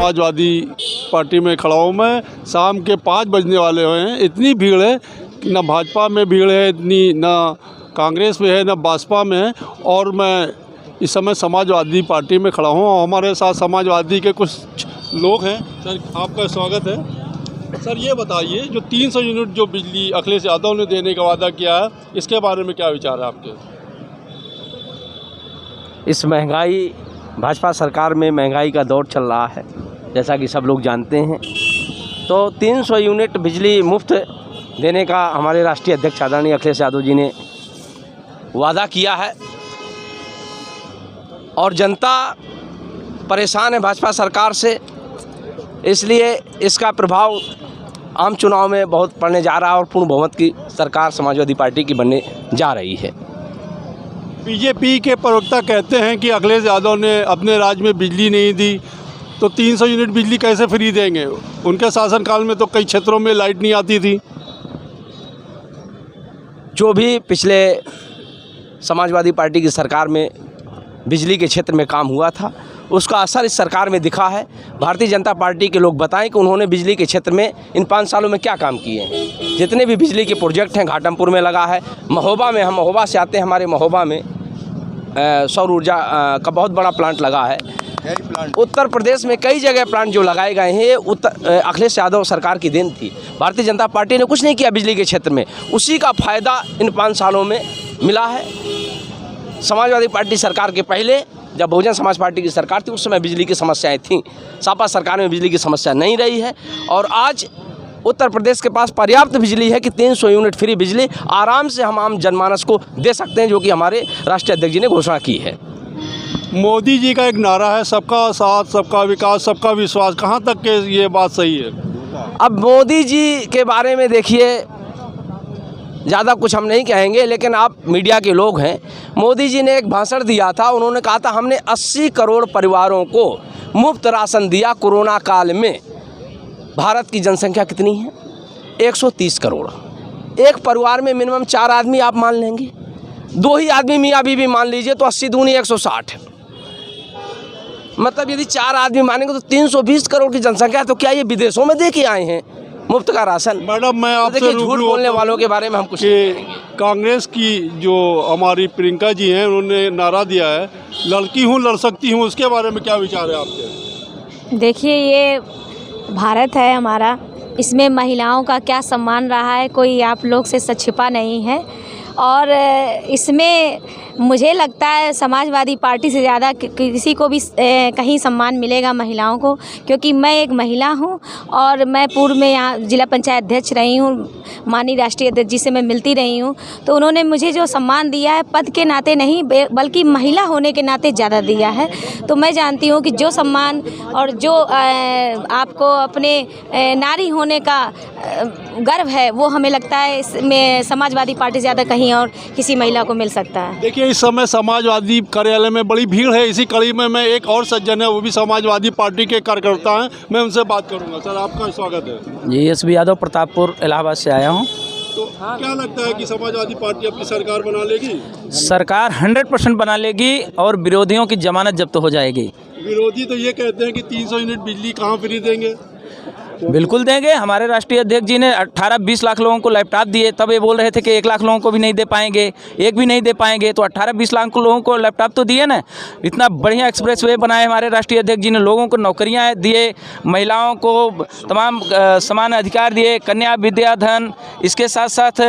Samajwadi party में खड़ा हूँ। मैं शाम के 5 बजने वाले हुए हैं, इतनी भीड़ है, ना भाजपा में भीड़ है इतनी, ना कांग्रेस में है, ना बसपा में है। और मैं इस समय समाजवादी पार्टी में खड़ा हूँ और हमारे साथ समाजवादी के कुछ लोग हैं। सर, आपका स्वागत है। सर, ये बताइए, जो 300 यूनिट जो बिजली अखिलेश यादव ने देने का वादा किया है, इसके बारे में क्या विचार है आपके? इस महंगाई, भाजपा सरकार में महंगाई का दौर चल रहा है, जैसा कि सब लोग जानते हैं। तो 300 यूनिट बिजली मुफ्त देने का हमारे राष्ट्रीय अध्यक्ष आदरणीय अखिलेश यादव जी ने वादा किया है और जनता परेशान है भाजपा सरकार से, इसलिए इसका प्रभाव आम चुनाव में बहुत पड़ने जा रहा है और पूर्ण बहुमत की सरकार समाजवादी पार्टी की बनने जा रही है। बीजेपी के प्रवक्ता कहते हैं कि अखिलेश यादव ने अपने राज्य में बिजली नहीं दी, तो 300 यूनिट बिजली कैसे फ्री देंगे? उनके शासनकाल में तो कई क्षेत्रों में लाइट नहीं आती थी। जो भी पिछले समाजवादी पार्टी की सरकार में बिजली के क्षेत्र में काम हुआ था, उसका असर इस सरकार में दिखा है। भारतीय जनता पार्टी के लोग बताएं कि उन्होंने बिजली के क्षेत्र में इन 5 सालों में क्या काम किए हैं। जितने भी बिजली के प्रोजेक्ट हैं, घाटमपुर में लगा है, महोबा में, हम महोबा से आते हैं, हमारे महोबा में सौर ऊर्जा का बहुत बड़ा प्लांट लगा है। उत्तर प्रदेश में कई जगह प्लांट जो लगाए गए हैं, अखिलेश यादव सरकार की देन थी। भारतीय जनता पार्टी ने कुछ नहीं किया बिजली के क्षेत्र में, उसी का फ़ायदा इन 5 सालों में मिला है। समाजवादी पार्टी सरकार के पहले, जब बहुजन समाज पार्टी की सरकार थी, उस समय बिजली की समस्याएं थीं। सपा सरकार में बिजली की समस्या नहीं रही है और आज उत्तर प्रदेश के पास पर्याप्त बिजली है कि 300 यूनिट फ्री बिजली आराम से हम आम जनमानस को दे सकते हैं, जो कि हमारे राष्ट्रीय अध्यक्ष जी ने घोषणा की है। मोदी जी का एक नारा है, सबका साथ, सबका विकास, सबका विश्वास। कहाँ तक के ये बात सही है? अब मोदी जी के बारे में देखिए, ज़्यादा कुछ हम नहीं कहेंगे, लेकिन आप मीडिया के लोग हैं। मोदी जी ने एक भाषण दिया था, उन्होंने कहा था हमने 80 करोड़ परिवारों को मुफ्त राशन दिया कोरोना काल में। भारत की जनसंख्या कितनी है? 130 करोड़। एक परिवार में मिनिमम 4 आदमी आप मान लेंगे, 2 ही आदमी मियाँ बीवी मान लीजिए, तो 80 दूनी 160 है। मतलब यदि 4 आदमी मानेंगे तो 320 करोड़ की जनसंख्या है। तो क्या ये विदेशों में दे के आए हैं मुफ्त का राशन? मैडम, मैं आपसे झूठ बोलने वालों के बारे में हम कुछ कांग्रेस की जो हमारी प्रियंका जी हैं, उन्होंने नारा दिया है, लड़की हूँ लड़ सकती हूँ, उसके बारे में क्या विचार है आपके? देखिए, ये भारत है हमारा, इसमें महिलाओं का क्या सम्मान रहा है, कोई आप लोग से छिपा नहीं है। और इसमें मुझे लगता है समाजवादी पार्टी से ज़्यादा किसी को भी कहीं सम्मान मिलेगा महिलाओं को, क्योंकि मैं एक महिला हूं और मैं पूर्व में यहाँ जिला पंचायत अध्यक्ष रही हूं, माननीय राष्ट्रीय अध्यक्ष जी से मैं मिलती रही हूं। तो उन्होंने मुझे जो सम्मान दिया है, पद के नाते नहीं बल्कि महिला होने के नाते ज़्यादा दिया है। तो मैं जानती हूँ कि जो सम्मान और जो आपको अपने नारी होने का गर्व है, वो हमें लगता है इसमें समाजवादी पार्टी ज़्यादा कहीं और किसी महिला को मिल सकता है। देखिए, इस समय समाजवादी कार्यालय में बड़ी भीड़ है। इसी कड़ी में मैं एक और सज्जन है, वो भी समाजवादी पार्टी के कार्यकर्ता हैं, मैं उनसे बात करूंगा। सर, आपका स्वागत है। जी, एस बी यादव, प्रतापपुर इलाहाबाद से आया हूँ। तो क्या लगता है कि समाजवादी पार्टी अपनी सरकार बना लेगी? सरकार 100% बना लेगी और विरोधियों की जमानत जब्त हो जाएगी। विरोधी तो ये कहते हैं कि 300 यूनिट बिजली कहाँ फ्री देंगे? बिल्कुल देंगे। हमारे राष्ट्रीय अध्यक्ष जी ने 18-20 लाख लोगों को लैपटॉप दिए, तब ये बोल रहे थे कि 1 लाख लोगों को भी नहीं दे पाएंगे, एक भी नहीं दे पाएंगे। तो 18-20 लाख लोगों को लैपटॉप तो दिए ना। इतना बढ़िया एक्सप्रेस वे बनाए हमारे राष्ट्रीय अध्यक्ष जी ने, लोगों को नौकरियां दिए, महिलाओं को तमाम समान अधिकार दिए, कन्या विद्याधन। इसके साथ साथ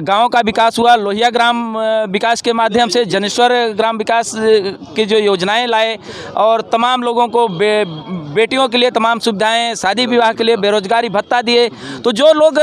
गाँव का विकास हुआ, लोहिया ग्राम विकास के माध्यम से जनेश्वर ग्राम विकास की जो योजनाएँ लाए और तमाम लोगों को बेटियों के लिए तमाम सुविधाएँ, शादी विवाह के लिए बेरोजगारी भत्ता दिए। तो जो लोग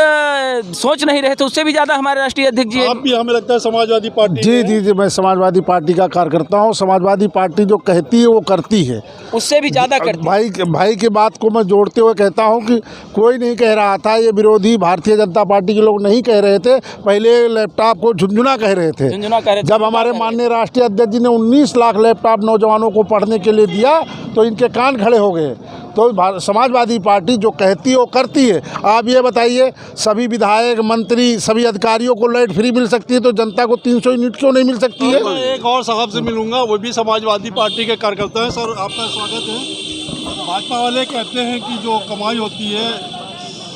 सोच नहीं रहे थे, उससे भी ज़्यादा हमारे राष्ट्रीय अध्यक्ष जी। आप भी, हमें लगता है समाजवादी पार्टी। जी, मैं समाजवादी पार्टी का कार्यकर्ता हूँ। समाजवादी पार्टी जो कहती है वो करती है, उससे भी ज़्यादा करती है। भाई की बात को मैं जोड़ते हुए कहता हूँ कि कोई नहीं कह रहा था, ये विरोधी भारतीय जनता पार्टी के लोग नहीं कह रहे थे। पहले लैपटॉप को झुंझुना कह रहे थे। जब हमारे माननीय राष्ट्रीय अध्यक्ष जी ने 19 लाख लैपटॉप नौजवानों को पढ़ने के लिए दिया, तो इनके कान खड़े हो गए। तो समाजवादी पार्टी जो कहती है वो करती है। आप ये बताइए, सभी विधायक, मंत्री, सभी अधिकारियों को लाइट फ्री मिल सकती है, तो जनता को 300 यूनिट क्यों नहीं मिल सकती है? एक और साहब से मिलूंगा, वो भी समाजवादी पार्टी के कार्यकर्ता हैं। सर, आपका स्वागत है। भाजपा वाले कहते हैं कि जो कमाई होती है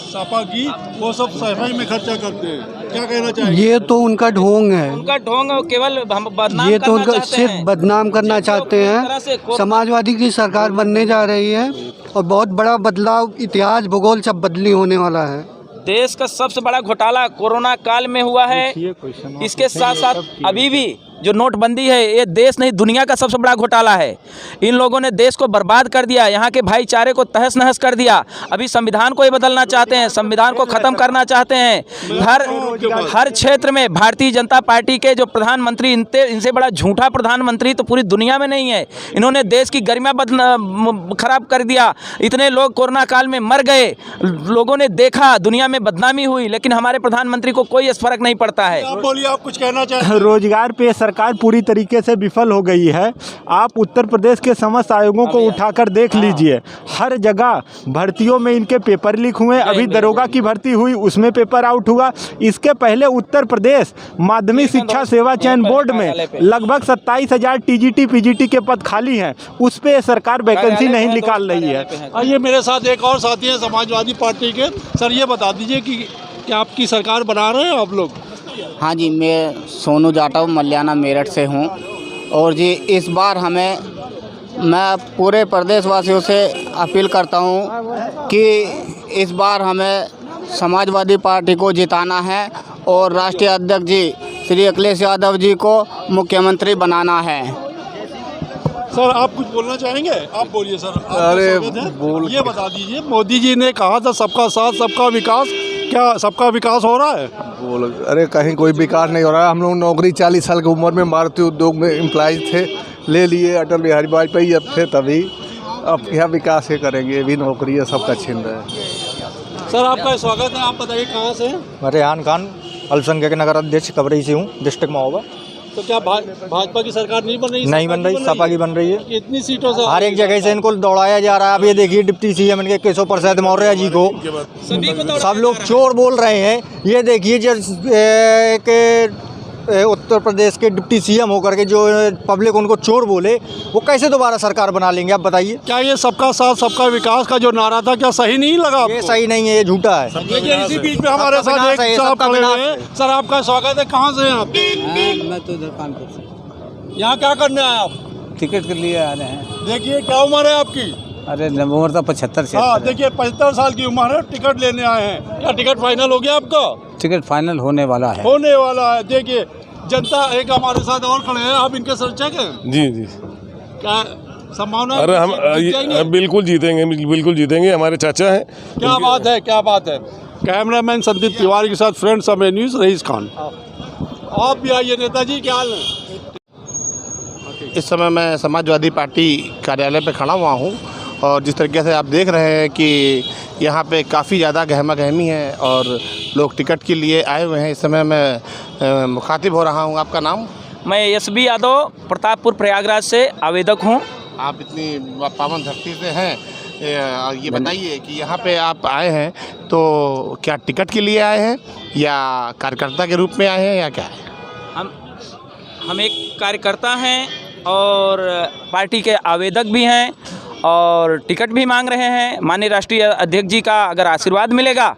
सपा की वो सब सफाई में खर्चा करते हैं, क्या कहना चाहेंगे? ये तो उनका ढोंग है, उनका ढोंग है, केवल हम बदनाम ये तो करना उनका चाहते सिर्फ हैं। बदनाम करना चाहते इस तरह से हैं। समाजवादी की सरकार बनने जा रही है और बहुत बड़ा बदलाव, इतिहास भूगोल सब बदली होने वाला है। देश का सबसे बड़ा घोटाला कोरोना काल में हुआ है। इसके साथ साथ अभी भी जो नोटबंदी है ये देश नहीं दुनिया का सबसे बड़ा घोटाला है। इन लोगों ने देश को बर्बाद कर दिया, यहाँ के भाईचारे को तहस नहस कर दिया। अभी संविधान को ही बदलना चाहते हैं, संविधान को ख़त्म करना चाहते हैं। हर क्षेत्र में भारतीय जनता पार्टी के जो प्रधानमंत्री, इनसे बड़ा झूठा प्रधानमंत्री तो पूरी दुनिया में नहीं है। इन्होंने देश की गरिमा खराब कर दिया। इतने लोग कोरोना काल में मर गए, लोगों ने देखा, दुनिया में बदनामी हुई, लेकिन हमारे प्रधानमंत्री को कोई फर्क नहीं पड़ता है। आप बोलिए, आप कुछ कहना चाहेंगे? रोजगार पे सरकार पूरी तरीके से विफल हो गई है। आप उत्तर प्रदेश के समस्त आयोगों को उठाकर देख लीजिए, हर जगह भर्तियों में इनके पेपर लीक हुए। अभी दरोगा की भर्ती हुई, उसमें पेपर आउट हुआ। इसके पहले उत्तर प्रदेश माध्यमिक शिक्षा सेवा चयन बोर्ड में लगभग 27,000 TGT PGT के पद खाली हैं, उस पे सरकार वैकेंसी नहीं निकाल रही है। आइए, मेरे साथ एक और साथी हैं समाजवादी पार्टी के। सर, ये बता दीजिए कि क्या आपकी सरकार बना रहे हैं आप लोग? हाँ जी, मैं सोनू जाटव मल्याना मेरठ से हूँ। और जी इस बार मैं पूरे प्रदेशवासियों से अपील करता हूँ कि इस बार हमें समाजवादी पार्टी को जिताना है और राष्ट्रीय अध्यक्ष जी श्री अखिलेश यादव जी को मुख्यमंत्री बनाना है। सर, आप कुछ बोलना चाहेंगे? आप बोलिए सर। अरे, ये बता दीजिए, मोदी जी ने कहा था सबका साथ सबका विकास, क्या सबका विकास हो रहा है? अरे कहीं कोई विकास नहीं हो रहा है। हम लोग नौकरी 40 साल की उम्र में मारुति उद्योग में एम्प्लॉइज थे, ले लिए। अटल बिहारी वाजपेयी अब थे तभी, अब क्या विकास ये करेंगे? भी नौकरी है, सबका छीन रहे हैं। सर, आपका स्वागत है। आप बताइए कहाँ से हैं? मैं रेहान खान, अल्पसंख्यक नगर अध्यक्ष कबरई से हूँ, डिस्ट्रिक्ट महोबा। तो क्या भाजपा की सरकार नहीं बन रही? नहीं बन रही, सपा की बन रही है। कितनी सीटों से? हर एक जगह से इनको दौड़ाया जा रहा है। अब ये देखिए डिप्टी CM इनके केशव प्रसाद मौर्य जी को सब लोग चोर बोल रहे हैं। ये देखिए जब उत्तर प्रदेश के डिप्टी CM होकर के जो पब्लिक उनको चोर बोले, वो कैसे दोबारा सरकार बना लेंगे? आप बताइए। क्या ये सबका साथ सबका विकास का जो नारा था, क्या सही नहीं लगा आपको? ये सही नहीं है, ये झूठा है। देखिए, इसी बीच में हमारे साथ एक साहब खड़े हुए हैं। सर, आपका स्वागत है। कहाँ से हैं आप? मैं तो इधर कानपुर से। यहाँ क्या करने आए आप? टिकट के लिए आ रहे हैं। देखिए, क्या उम्र है आपकी? अरे उम्र तो 75 से। हाँ, देखिए 75 साल की उम्र है, टिकट लेने आए हैं। क्या टिकट फाइनल हो गया आपका? टिकट फाइनल होने वाला है। होने वाला है। देखिए, जनता एक हमारे साथ और खड़े हैं। आप इनके सर चेक हैं? जी जी। क्या संभावना? अरे हम बिल्कुल जीतेंगे, बिल्कुल जीतेंगे। हमारे चाचा हैं। क्या बात है, क्या बात है। कैमरामैन संदीप तिवारी के साथ फ्रेंड्स समय न्यूज़, रईस खान। आप भी आइए। नेताजी, क्या हाल है? इस समय मैं समाजवादी पार्टी कार्यालय पे खड़ा हुआ हूँ और जिस तरीके से आप देख रहे हैं कि यहाँ पे काफ़ी ज़्यादा गहमा गहमी है और लोग टिकट के लिए आए हुए हैं। इस समय मैं मुखातिब हो रहा हूँ। आपका नाम? मैं SB यादव, प्रतापपुर प्रयागराज से आवेदक हूँ। आप इतनी पावन धरती से हैं, ये बताइए कि यहाँ पे आप आए हैं तो क्या टिकट के लिए आए हैं या कार्यकर्ता के रूप में आए हैं या क्या है? हम एक कार्यकर्ता हैं और पार्टी के आवेदक भी हैं और टिकट भी मांग रहे हैं। माननीय राष्ट्रीय अध्यक्ष जी का अगर आशीर्वाद मिलेगा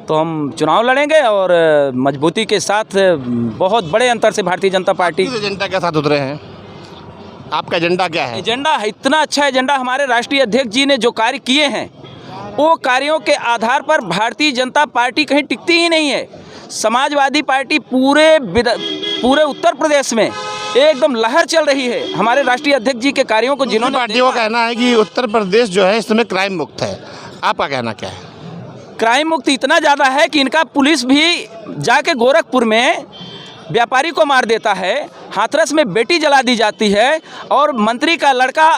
तो हम चुनाव लड़ेंगे और मजबूती के साथ बहुत बड़े अंतर से भारतीय जनता पार्टी। एजेंडा के साथ उतरे हैं? आपका एजेंडा क्या है? एजेंडा इतना अच्छा एजेंडा हमारे राष्ट्रीय अध्यक्ष जी ने जो कार्य किए हैं, वो कार्यों के आधार पर भारतीय जनता पार्टी कहीं टिकती ही नहीं है। समाजवादी पार्टी पूरे उत्तर प्रदेश में एकदम लहर चल रही है हमारे राष्ट्रीय अध्यक्ष जी के कार्यों को, जिन्होंने पार्टी का कहना है कि उत्तर प्रदेश जो है इस समय क्राइम मुक्त है। आपका कहना क्या है? क्राइम मुक्त इतना ज़्यादा है कि इनका पुलिस भी जाके गोरखपुर में व्यापारी को मार देता है, हाथरस में बेटी जला दी जाती है और मंत्री का लड़का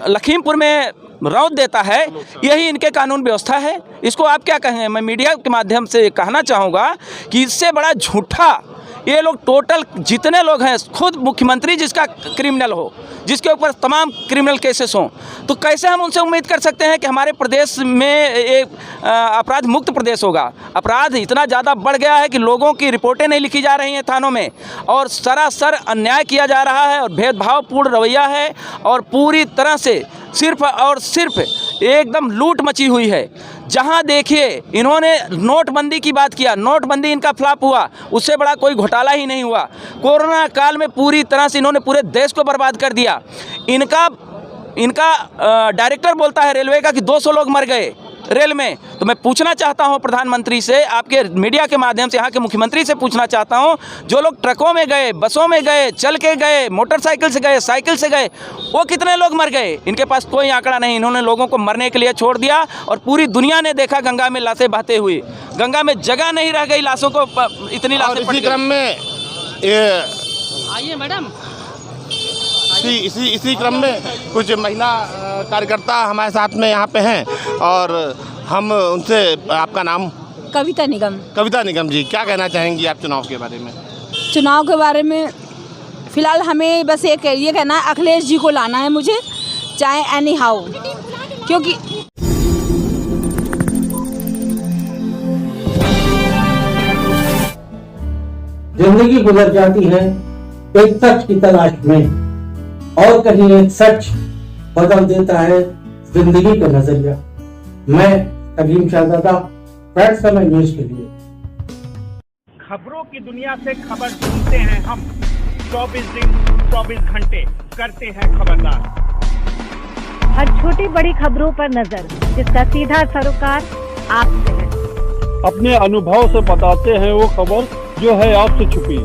लखीमपुर में रौंद देता है। यही इनके कानून व्यवस्था है। इसको आप क्या कहेंगे? मैं मीडिया के माध्यम से कहना चाहूँगा कि इससे बड़ा झूठा ये लोग टोटल जितने लोग हैं, खुद मुख्यमंत्री जिसका क्रिमिनल हो, जिसके ऊपर तमाम क्रिमिनल केसेस हों, तो कैसे हम उनसे उम्मीद कर सकते हैं कि हमारे प्रदेश में एक अपराध मुक्त प्रदेश होगा? अपराध इतना ज़्यादा बढ़ गया है कि लोगों की रिपोर्टें नहीं लिखी जा रही हैं थानों में और सरासर अन्याय किया जा रहा है और भेदभावपूर्ण रवैया है और पूरी तरह से सिर्फ और सिर्फ एकदम लूट मची हुई है। जहां देखिए इन्होंने नोटबंदी की बात किया, नोटबंदी इनका फ्लॉप हुआ, उससे बड़ा कोई घोटाला ही नहीं हुआ। कोरोना काल में पूरी तरह से इन्होंने पूरे देश को बर्बाद कर दिया। इनका डायरेक्टर बोलता है रेलवे का कि 200 लोग मर गए रेल में। तो मैं पूछना चाहता हूं प्रधानमंत्री से, आपके मीडिया के माध्यम से यहाँ के मुख्यमंत्री से पूछना चाहता हूं, जो लोग ट्रकों में गए, बसों में गए, चल के गए, मोटरसाइकिल से गए, साइकिल से गए, वो कितने लोग मर गए? इनके पास कोई आंकड़ा नहीं। इन्होंने लोगों को मरने के लिए छोड़ दिया और पूरी दुनिया ने देखा गंगा में लाशें बहते हुए। गंगा में जगह नहीं रह गई लाशों को, इतनी लाशें। इसी क्रम में आइए मैडम, इसी क्रम में कुछ महिला कार्यकर्ता हमारे साथ में यहाँ पे हैं और हम उनसे, आपका नाम? कविता निगम। कविता निगम जी, क्या कहना चाहेंगी आप चुनाव के बारे में? चुनाव के बारे में फ़िलहाल हमें बस ये कहना है, अखिलेश जी को लाना है मुझे, चाहे एनी हाउ, क्योंकि जिंदगी गुजर जाती है एक सच की तलाश में, और कहीं एक सच बदल देता है जिंदगी का नजरिया। मैं अजीम शहजादा, फैक्ट समय न्यूज के लिए। खबरों की दुनिया से खबर सुनते हैं हम, 24 दिन 24 घंटे करते हैं खबरदार। हर छोटी बड़ी खबरों पर नजर, जिसका सीधा सरोकार आपसे है। अपने अनुभव से बताते हैं वो खबर जो है आपसे छुपी।